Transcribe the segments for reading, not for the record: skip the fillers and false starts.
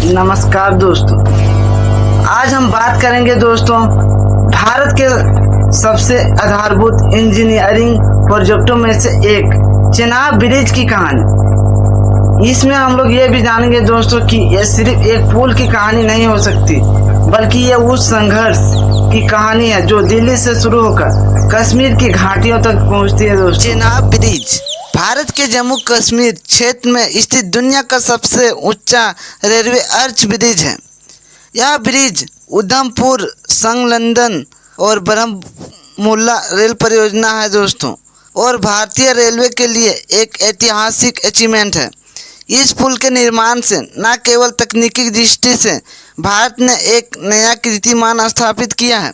नमस्कार दोस्तों, आज हम बात करेंगे दोस्तों भारत के सबसे आधारभूत इंजीनियरिंग प्रोजेक्टों में से एक चेनाब ब्रिज की कहानी। इसमें हम लोग ये भी जानेंगे दोस्तों कि ये सिर्फ एक पुल की कहानी नहीं हो सकती, बल्कि ये उस संघर्ष की कहानी है जो दिल्ली से शुरू होकर कश्मीर की घाटियों तक पहुंचती है दोस्तों। चेनाब ब्रिज भारत के जम्मू कश्मीर क्षेत्र में स्थित दुनिया का सबसे ऊंचा रेलवे अर्च ब्रिज है। यह ब्रिज उधमपुर संगलंदन और ब्रह्ममुल्ला रेल परियोजना है दोस्तों, और भारतीय रेलवे के लिए एक ऐतिहासिक अचीवमेंट है। इस पुल के निर्माण से न केवल तकनीकी दृष्टि से भारत ने एक नया कीर्तिमान स्थापित किया है,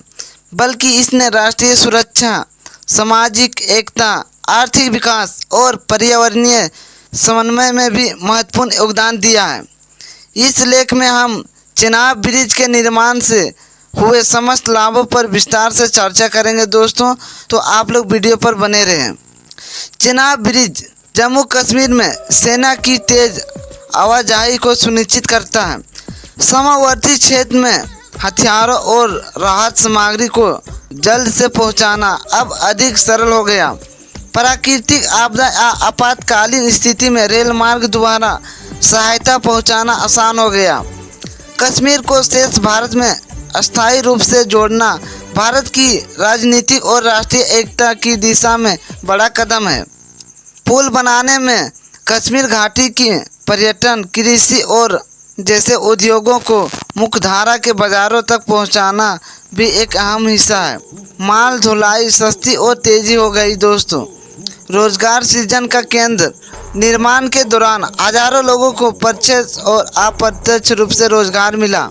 बल्कि इसने राष्ट्रीय सुरक्षा, सामाजिक एकता, आर्थिक विकास और पर्यावरणीय समन्वय में भी महत्वपूर्ण योगदान दिया है। इस लेख में हम चेनाब ब्रिज के निर्माण से हुए समस्त लाभों पर विस्तार से चर्चा करेंगे दोस्तों, तो आप लोग वीडियो पर बने रहें। चेनाब ब्रिज जम्मू कश्मीर में सेना की तेज आवाजाही को सुनिश्चित करता है। सीमावर्ती क्षेत्र में हथियारों और राहत सामग्री को जल्द से पहुंचाना अब अधिक सरल हो गया। प्राकृतिक आपदा या आपातकालीन स्थिति में रेल मार्ग द्वारा सहायता पहुंचाना आसान हो गया। कश्मीर को शेष भारत में अस्थायी रूप से जोड़ना भारत की राजनीतिक और राष्ट्रीय एकता की दिशा में बड़ा कदम है। पुल बनाने में कश्मीर घाटी की पर्यटन, कृषि और जैसे उद्योगों को मुख्यधारा के बाज़ारों तक पहुंचाना भी एक अहम हिस्सा है। माल ढुलाई सस्ती और तेज़ी हो गई दोस्तों। रोजगार सृजन का केंद्र निर्माण के दौरान हजारों लोगों को प्रत्यक्ष और अप्रत्यक्ष रूप से रोजगार मिला।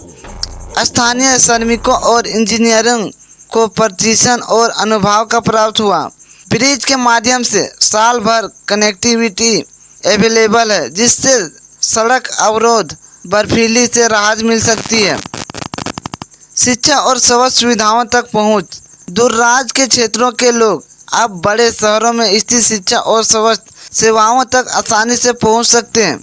स्थानीय श्रमिकों और इंजीनियरों को प्रशिक्षण और अनुभव का प्राप्त हुआ। ब्रिज के माध्यम से साल भर कनेक्टिविटी अवेलेबल है, जिससे सड़क अवरोध, बर्फीली से राहत मिल सकती है। शिक्षा और स्वास्थ्य सुविधाओं तक पहुंच, दूरदराज के क्षेत्रों के लोग अब बड़े शहरों में स्थित शिक्षा और स्वास्थ्य सेवाओं तक आसानी से पहुंच सकते हैं।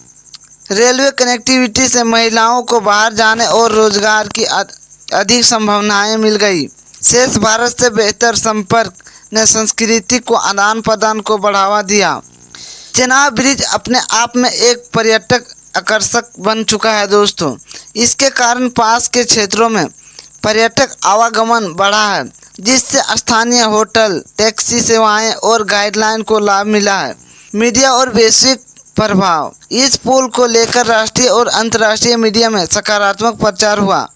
रेलवे कनेक्टिविटी से महिलाओं को बाहर जाने और रोजगार की अधिक संभावनाएं मिल गई। शेष भारत से बेहतर संपर्क ने संस्कृति को आदान प्रदान को बढ़ावा दिया। चेनाब ब्रिज अपने आप में एक पर्यटक आकर्षक बन चुका है दोस्तों। इसके कारण पास के क्षेत्रों में पर्यटक आवागमन बढ़ा है, जिससे स्थानीय होटल, टैक्सी सेवाएं और गाइडलाइन को लाभ मिला है। मीडिया और वैश्विक प्रभाव, इस पुल को लेकर राष्ट्रीय और अंतर्राष्ट्रीय मीडिया में सकारात्मक प्रचार हुआ,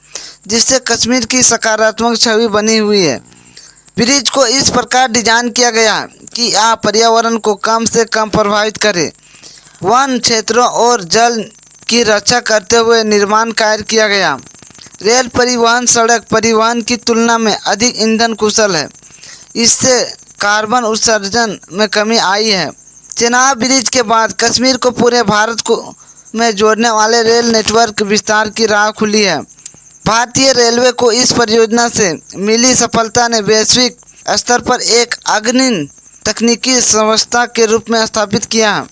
जिससे कश्मीर की सकारात्मक छवि बनी हुई है। ब्रिज को इस प्रकार डिजाइन किया गया कि यह पर्यावरण को कम से कम प्रभावित करे। वन क्षेत्रों और जल की रक्षा करते हुए निर्माण कार्य किया गया। रेल परिवहन सड़क परिवहन की तुलना में अधिक ईंधन कुशल है, इससे कार्बन उत्सर्जन में कमी आई है। चेनाब ब्रिज के बाद कश्मीर को पूरे भारत को में जोड़ने वाले रेल नेटवर्क विस्तार की राह खुली है। भारतीय रेलवे को इस परियोजना से मिली सफलता ने वैश्विक स्तर पर एक अग्रणी तकनीकी संस्था के रूप में स्थापित किया है।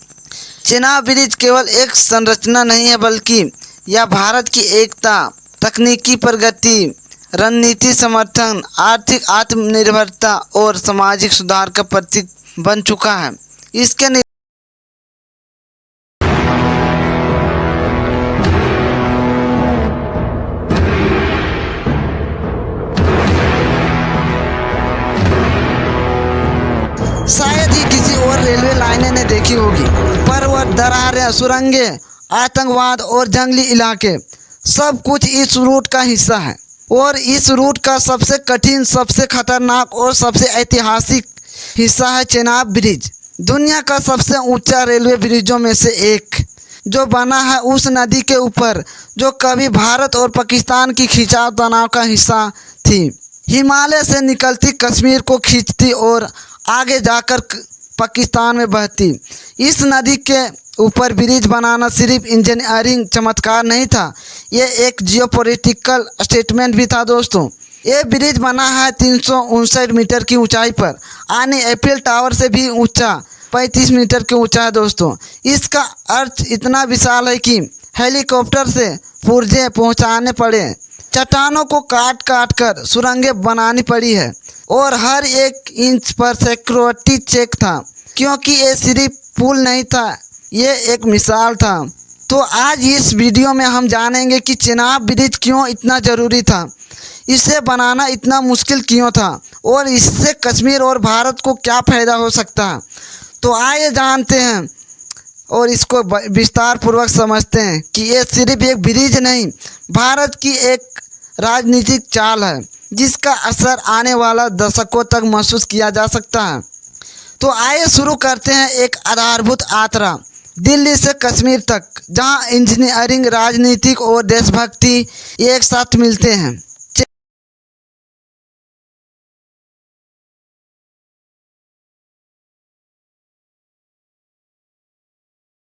चेनाब ब्रिज केवल एक संरचना नहीं है, बल्कि यह भारत की एकता, तकनीकी प्रगति, रणनीति समर्थन, आर्थिक आत्मनिर्भरता और सामाजिक सुधार का प्रतीक बन चुका है। इसके शायद ही किसी और रेलवे लाइनें ने देखी होगी। पर्वत, दरारें, सुरंगें, आतंकवाद और जंगली इलाके सब कुछ इस रूट का हिस्सा है, और इस रूट का सबसे कठिन, सबसे खतरनाक और सबसे ऐतिहासिक हिस्सा है चेनाब ब्रिज। दुनिया का सबसे ऊंचा रेलवे ब्रिजों में से एक, जो बना है उस नदी के ऊपर जो कभी भारत और पाकिस्तान की खिंचाव तनाव का हिस्सा थी। हिमालय से निकलती कश्मीर को खींचती और आगे जाकर पाकिस्तान में बहती। इस नदी के ऊपर ब्रिज बनाना सिर्फ इंजीनियरिंग चमत्कार नहीं था, ये एक जियोपॉलिटिकल स्टेटमेंट भी था दोस्तों। ये ब्रिज बना है 359 मीटर की ऊंचाई पर, यानी एफिल टावर से भी ऊंचा 35 मीटर के ऊंचा है दोस्तों। इसका अर्थ इतना विशाल है कि हेलीकॉप्टर से पुर्जे पहुंचाने पड़े, चट्टानों को काट काट कर सुरंगें बनानी पड़ी है और हर एक इंच पर सिक्योरिटी चेक था, क्योंकि ये सिर्फ पुल नहीं था, ये एक मिसाल था। तो आज इस वीडियो में हम जानेंगे कि चेनाब ब्रिज क्यों इतना ज़रूरी था, इसे बनाना इतना मुश्किल क्यों था और इससे कश्मीर और भारत को क्या फ़ायदा हो सकता है। तो आइए जानते हैं और इसको विस्तार पूर्वक समझते हैं कि ये सिर्फ एक ब्रिज नहीं, भारत की एक राजनीतिक चाल है जिसका असर आने वाला दशकों तक महसूस किया जा सकता है। तो आइए शुरू करते हैं एक आधारभूत यात्रा दिल्ली से कश्मीर तक, जहां इंजीनियरिंग, राजनीतिक और देशभक्ति एक साथ मिलते हैं।